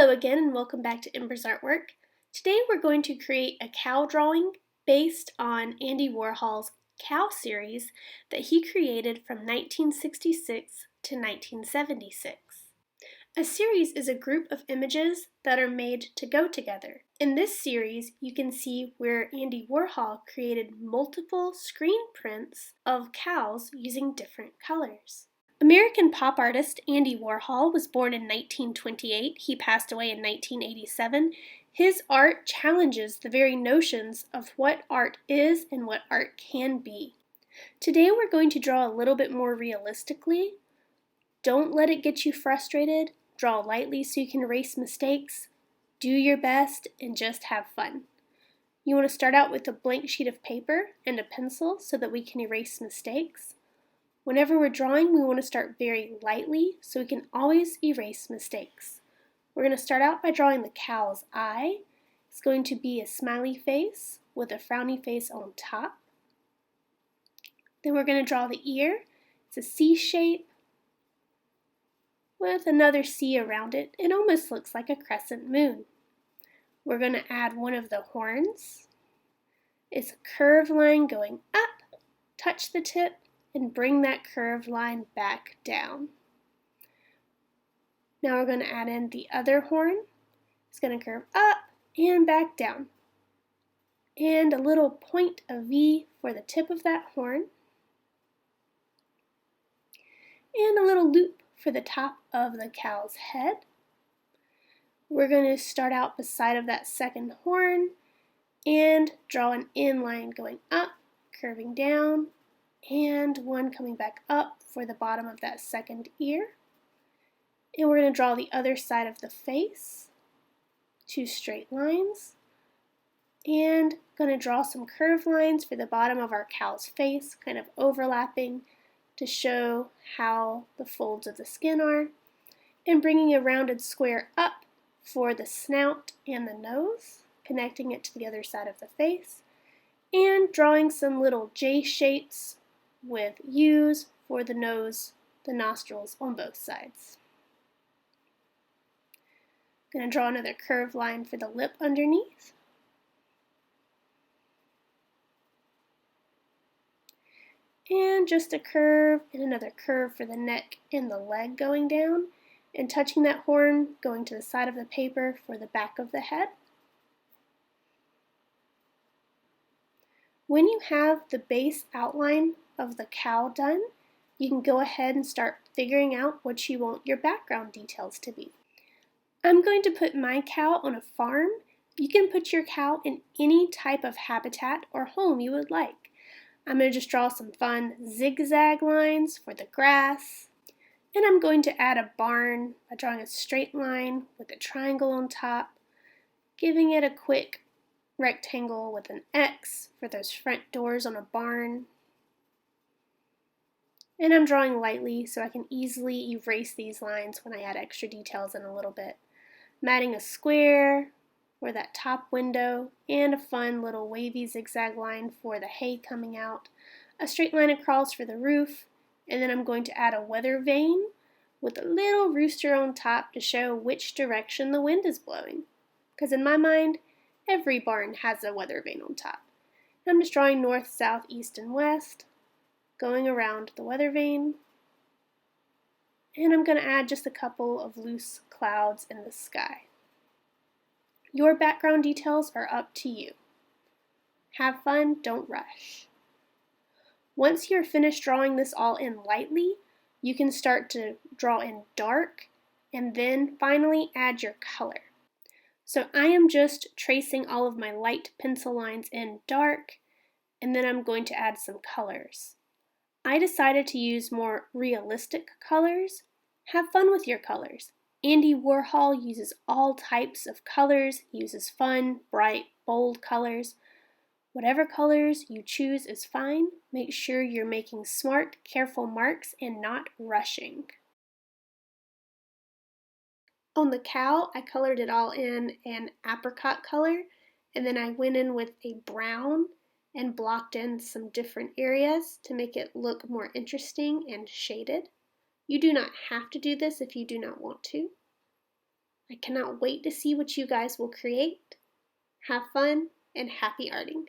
Hello again and welcome back to Ember's Artwork. Today we're going to create a cow drawing based on Andy Warhol's Cow series that he created from 1966 to 1976. A series is a group of images that are made to go together. In this series, you can see where Andy Warhol created multiple screen prints of cows using different colors. American pop artist Andy Warhol was born in 1928. He passed away in 1987. His art challenges the very notions of what art is and what art can be. Today we're going to draw a little bit more realistically. Don't let it get you frustrated. Draw lightly so you can erase mistakes. Do your best and just have fun. You want to start out with a blank sheet of paper and a pencil so that we can erase mistakes. Whenever we're drawing, we want to start very lightly so we can always erase mistakes. We're going to start out by drawing the cow's eye. It's going to be a smiley face with a frowny face on top. Then we're going to draw the ear. It's a C shape with another C around it. It almost looks like a crescent moon. We're going to add one of the horns. It's a curved line going up, touch the tip, and bring that curved line back down. Now we're going to add in the other horn. It's going to curve up and back down. And a little point of V for the tip of that horn. And a little loop for the top of the cow's head. We're going to start out beside of that second horn and draw an in line going up, curving down, and one coming back up for the bottom of that second ear. And we're going to draw the other side of the face, two straight lines, and going to draw some curved lines for the bottom of our cow's face, kind of overlapping to show how the folds of the skin are, and bringing a rounded square up for the snout and the nose, connecting it to the other side of the face, and drawing some little J shapes with U's for the nose, the nostrils on both sides. I'm going to draw another curved line for the lip underneath. And just a curve and another curve for the neck and the leg going down, and touching that horn going to the side of the paper for the back of the head. When you have the base outline of the cow done, you can go ahead and start figuring out what you want your background details to be. I'm going to put my cow on a farm. You can put your cow in any type of habitat or home you would like. I'm going to just draw some fun zigzag lines for the grass, and I'm going to add a barn by drawing a straight line with a triangle on top, giving it a quick rectangle with an X for those front doors on a barn. And I'm drawing lightly so I can easily erase these lines when I add extra details in a little bit. I'm adding a square for that top window and a fun little wavy zigzag line for the hay coming out, a straight line across for the roof, and then I'm going to add a weather vane with a little rooster on top to show which direction the wind is blowing. Because in my mind, every barn has a weather vane on top. I'm just drawing north, south, east, and west, going around the weather vane, and I'm going to add just a couple of loose clouds in the sky. Your background details are up to you. Have fun, don't rush. Once you're finished drawing this all in lightly, you can start to draw in dark and then finally add your color. So I am just tracing all of my light pencil lines in dark, and then I'm going to add some colors. I decided to use more realistic colors. Have fun with your colors. Andy Warhol uses all types of colors. He uses fun, bright, bold colors. Whatever colors you choose is fine. Make sure you're making smart, careful marks and not rushing. On the cow, I colored it all in an apricot color, and then I went in with a brown and blocked in some different areas to make it look more interesting and shaded. You do not have to do this if you do not want to. I cannot wait to see what you guys will create. Have fun and happy arting!